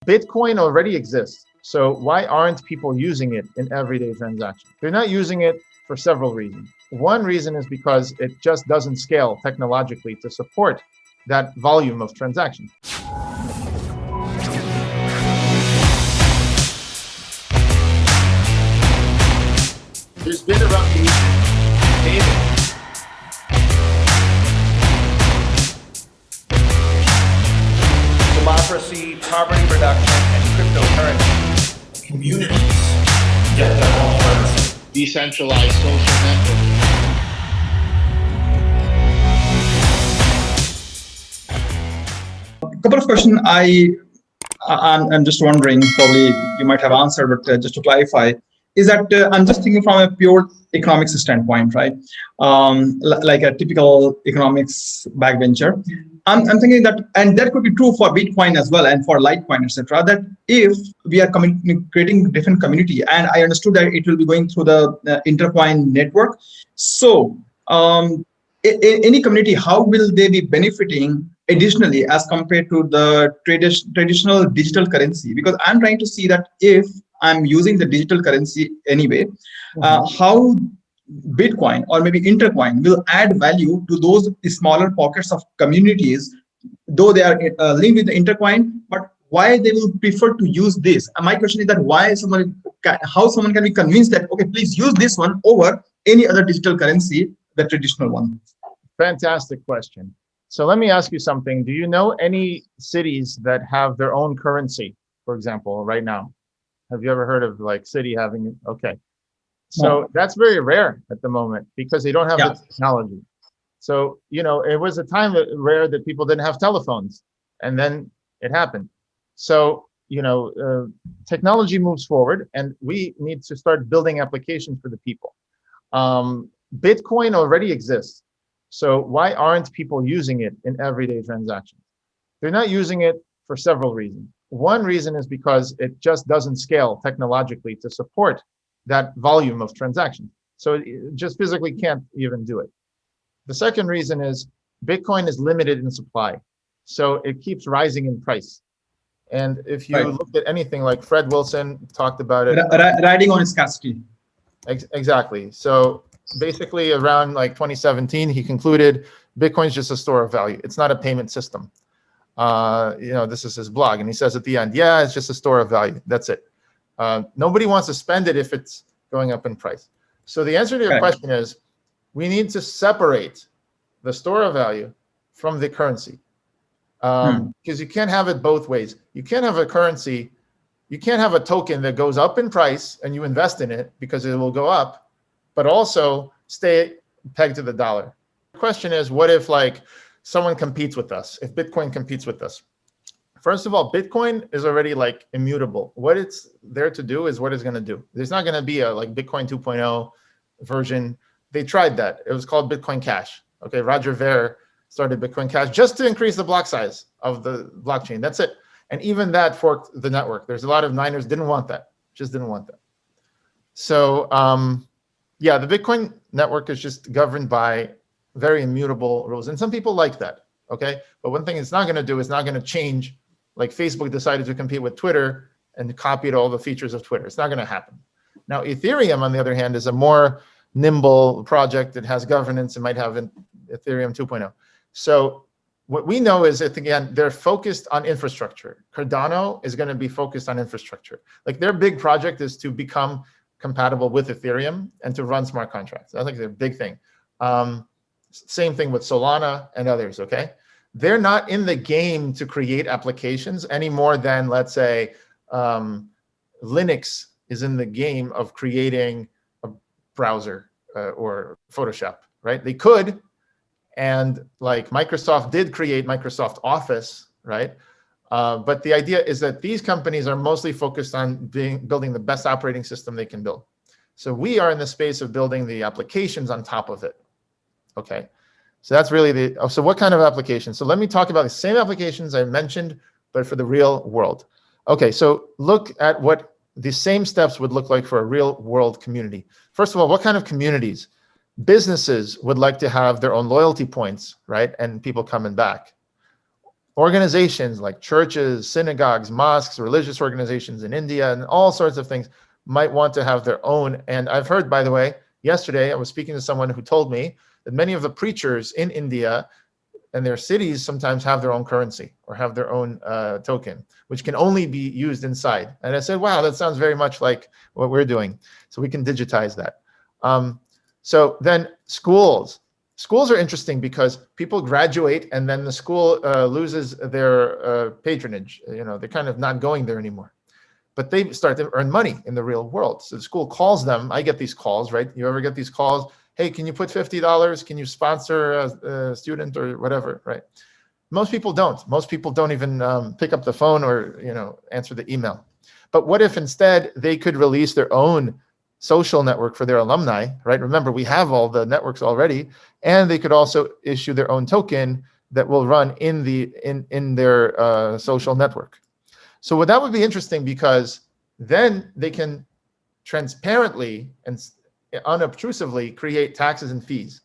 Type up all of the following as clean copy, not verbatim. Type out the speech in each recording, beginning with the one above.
Bitcoin already exists, so why aren't people using it in everyday transactions? They're not using it for several reasons. One reason is because it just doesn't scale technologically to support that volume of transactions. There's been a revolution in payments. Democracy, poverty reduction, and cryptocurrency. Communities get their own currency. Decentralized social networks. Couple of questions I'm just wondering, probably you might have answered, but just to clarify, is that I'm just thinking from a pure economics standpoint, right? Like a typical economics backbencher. I'm thinking that, and that could be true for Bitcoin as well and for Litecoin, etc. That if we are creating different community, and I understood that it will be going through the Intercoin network. So any community, how will they be benefiting additionally as compared to the traditional digital currency? Because I'm trying to see that if I'm using the digital currency anyway, how Bitcoin or maybe Intercoin will add value to those smaller pockets of communities, though they are linked with the Intercoin, but why they will prefer to use this? And my question is that how someone can be convinced that, okay, please use this one over any other digital currency, the traditional one? Fantastic question. So let me ask you something. Do you know any cities that have their own currency, for example, right now? Have you ever heard of like city having, okay. So that's very rare at the moment because they don't have the technology. So, it was a time rare that people didn't have telephones, and then it happened. So, technology moves forward and we need to start building applications for the people. Bitcoin already exists. So why aren't people using it in everyday transactions? They're not using it for several reasons. One reason is because it just doesn't scale technologically to support that volume of transactions. So it just physically can't even do it. The second reason is Bitcoin is limited in supply. So it keeps rising in price. And if you look at anything like Fred Wilson talked about it. Riding on scarcity. Exactly. So basically around like 2017, he concluded Bitcoin is just a store of value. It's not a payment system. This is his blog. And he says at the end, yeah, it's just a store of value. That's it. Nobody wants to spend it if it's going up in price. So the answer to your question is, we need to separate the store of value from the currency. Because you can't have it both ways. You can't have a currency, you can't have a token that goes up in price and you invest in it because it will go up, but also stay pegged to the dollar. The question is, what if like someone competes with us, if Bitcoin competes with us? First of all, Bitcoin is already like immutable. What it's there to do is what it's going to do. There's not going to be a like Bitcoin 2.0 version. They tried that. It was called Bitcoin Cash. Okay, Roger Ver started Bitcoin Cash just to increase the block size of the blockchain. That's it. And even that forked the network. There's a lot of miners didn't want that, just didn't want that. So yeah, the Bitcoin network is just governed by very immutable rules. And some people like that, okay? But one thing it's not gonna do is not gonna change, like Facebook decided to compete with Twitter and copied all the features of Twitter. It's not gonna happen. Now, Ethereum, on the other hand, is a more nimble project. It has governance. It might have an Ethereum 2.0. So what we know is that, again, they're focused on infrastructure. Cardano is going to be focused on infrastructure. Like their big project is to become compatible with Ethereum and to run smart contracts. That's like their big thing. Same thing with Solana and others, okay? They're not in the game to create applications any more than, let's say, Linux is in the game of creating a browser or Photoshop, right? They could, and like Microsoft did create Microsoft Office, right? But the idea is that these companies are mostly focused on building the best operating system they can build. So we are in the space of building the applications on top of it, okay? So that's really so what kind of applications? So let me talk about the same applications I mentioned, but for the real world. Okay, so look at what the same steps would look like for a real world community. First of all, what kind of communities? Businesses would like to have their own loyalty points, right? And people coming back. organizations like churches, synagogues, mosques, religious organizations in India, and all sorts of things might want to have their own. And I've heard, by the way, yesterday I was speaking to someone who told me that many of the preachers in India and their cities sometimes have their own currency or have their own token, which can only be used inside. And I said, wow, that sounds very much like what we're doing. So we can digitize that. So then schools are interesting because people graduate and then the school loses their patronage. You know, they're kind of not going there anymore. But they start to earn money in the real world. So the school calls them. I get these calls, right? You ever get these calls? Hey, can you put $50? Can you sponsor a student or whatever, right? Most people don't. Most people don't even pick up the phone or, you know, answer the email. But what if instead they could release their own social network for their alumni, right? Remember, we have all the networks already, and they could also issue their own token that will run in their social network. So what that would be interesting, because then they can transparently and unobtrusively create taxes and fees.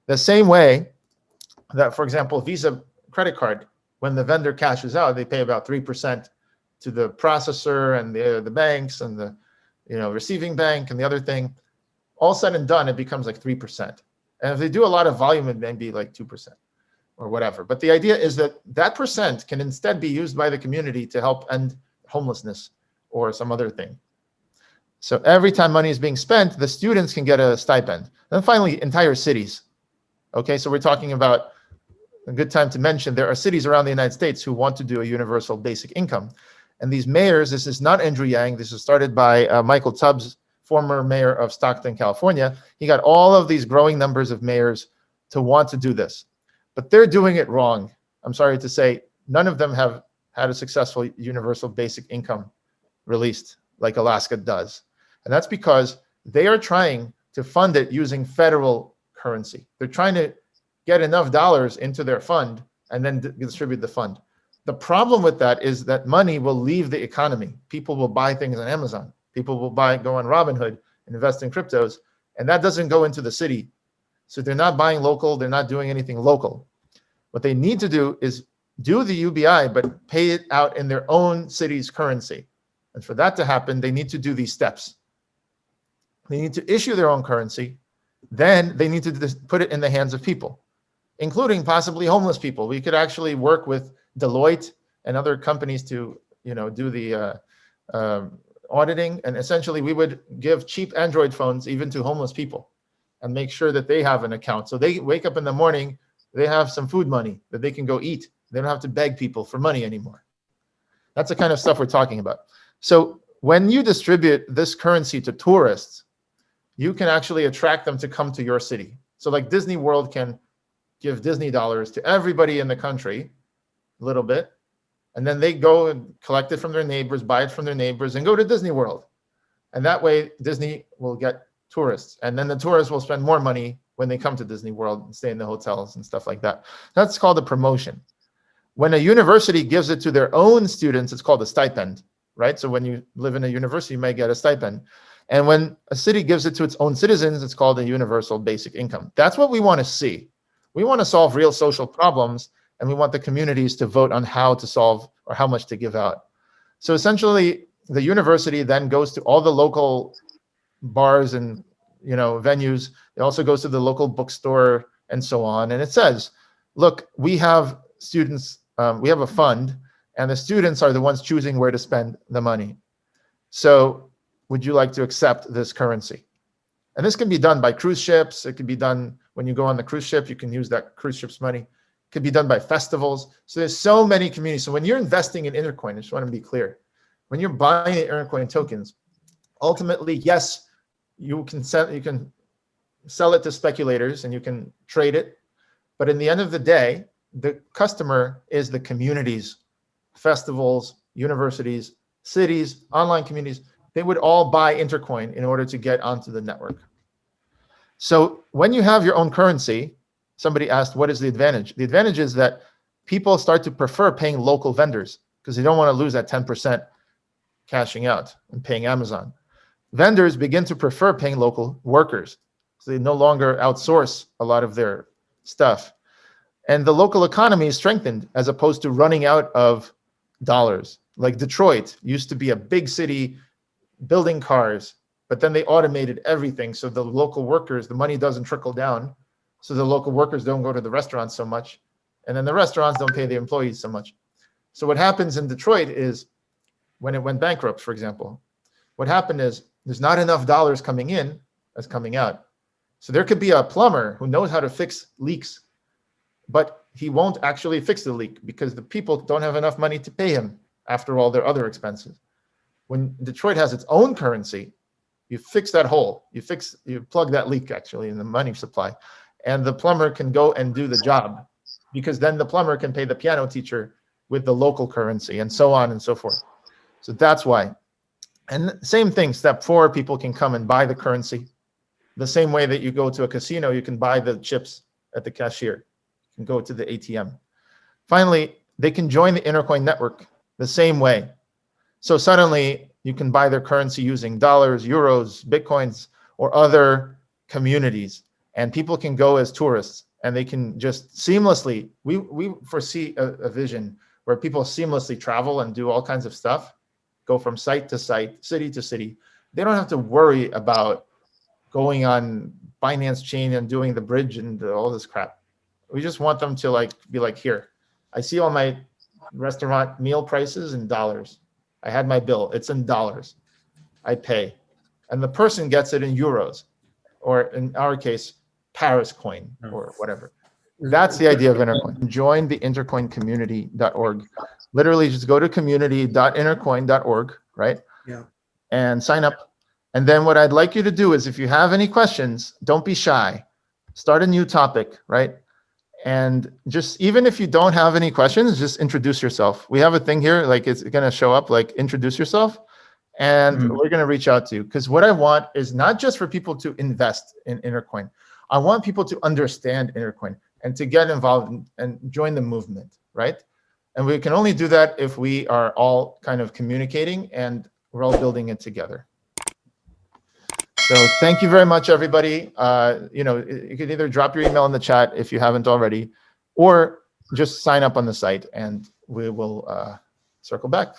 The same way that, for example, Visa credit card, when the vendor cashes out, they pay about 3% to the processor and the banks and the receiving bank and the other thing. All said and done, it becomes like 3%. And if they do a lot of volume, it may be like 2% or whatever. But the idea is that that percent can instead be used by the community to help end homelessness or some other thing. So every time money is being spent, the students can get a stipend. And finally, entire cities. Okay, so we're talking about a good time to mention there are cities around the United States who want to do a universal basic income. And these mayors, this is not Andrew Yang, this is started by Michael Tubbs, former mayor of Stockton, California. He got all of these growing numbers of mayors to want to do this. But they're doing it wrong. I'm sorry to say, none of them have had a successful universal basic income released like Alaska does. And that's because they are trying to fund it using federal currency. They're trying to get enough dollars into their fund and then distribute the fund. The problem with that is that money will leave the economy. People will buy things on Amazon. People will go on Robinhood and invest in cryptos, and that doesn't go into the city. So they're not buying local, they're not doing anything local. What they need to do is do the UBI, but pay it out in their own city's currency. And for that to happen, they need to do these steps. They need to issue their own currency. Then they need to put it in the hands of people, including possibly homeless people. We could actually work with Deloitte and other companies to, do the auditing. And essentially, we would give cheap Android phones even to homeless people and make sure that they have an account. So they wake up in the morning, they have some food money that they can go eat. They don't have to beg people for money anymore. That's the kind of stuff we're talking about. So when you distribute this currency to tourists, you can actually attract them to come to your city. So like Disney World can give Disney dollars to everybody in the country, a little bit, and then they go and collect it from their neighbors, buy it from their neighbors, and go to Disney World. And that way Disney will get tourists, and then the tourists will spend more money when they come to Disney World and stay in the hotels and stuff like that. That's called a promotion. When a university gives it to their own students, it's called a stipend, right? So when you live in a university, you might get a stipend. And when a city gives it to its own citizens, it's called a universal basic income. That's what we want to see. We want to solve real social problems, and we want the communities to vote on how to solve or how much to give out. So essentially, the university then goes to all the local bars and venues. It also goes to the local bookstore and so on. And it says, look, we have students, we have a fund, and the students are the ones choosing where to spend the money. So would you like to accept this currency? And this can be done by cruise ships. It can be done when you go on the cruise ship, you can use that cruise ship's money. It could be done by festivals. So there's so many communities. So when you're investing in Intercoin, I just want to be clear, when you're buying Intercoin tokens, ultimately, yes, you can sell it to speculators and you can trade it. But in the end of the day, the customer is the communities, festivals, universities, cities, online communities. They would all buy Intercoin in order to get onto the network. So when you have your own currency, somebody asked, what is the advantage? The advantage is that people start to prefer paying local vendors because they don't want to lose that 10% cashing out and paying Amazon. Vendors begin to prefer paying local workers. So they no longer outsource a lot of their stuff. And the local economy is strengthened as opposed to running out of dollars. Like Detroit used to be a big city building cars, but then they automated everything. So the local workers, the money doesn't trickle down. So the local workers don't go to the restaurants so much. And then the restaurants don't pay the employees so much. So what happens in Detroit is when it went bankrupt, for example, what happened is there's not enough dollars coming in as coming out. So there could be a plumber who knows how to fix leaks, but he won't actually fix the leak because the people don't have enough money to pay him after all their other expenses. When Detroit has its own currency, you fix that hole, you plug that leak actually in the money supply, and the plumber can go and do the job because then the plumber can pay the piano teacher with the local currency and so on and so forth. So that's why. And same thing, step 4, people can come and buy the currency. The same way that you go to a casino, you can buy the chips at the cashier. You can go to the ATM. Finally, they can join the Intercoin network the same way. So suddenly you can buy their currency using dollars, euros, bitcoins, or other communities. And people can go as tourists and they can just seamlessly, we foresee a vision where people seamlessly travel and do all kinds of stuff, go from site to site, city to city. They don't have to worry about going on Binance chain and doing the bridge and all this crap. We just want them to be like, here, I see all my restaurant meal prices in dollars. I had my bill, it's in dollars. I pay. And the person gets it in euros, or in our case, Paris coin or whatever. That's the idea of Intercoin. Join the intercoincommunity.org. Literally just go to community.intercoin.org, right? Yeah. And sign up. And then what I'd like you to do is if you have any questions, don't be shy. Start a new topic, right? And just, even if you don't have any questions, just introduce yourself. We have a thing here, like it's going to show up, like introduce yourself. And we're going to reach out to you. Because what I want is not just for people to invest in Intercoin. I want people to understand Intercoin and to get involved and join the movement, right? And we can only do that if we are all kind of communicating and we're all building it together. So thank you very much, everybody. You can either drop your email in the chat if you haven't already, or just sign up on the site and we will circle back.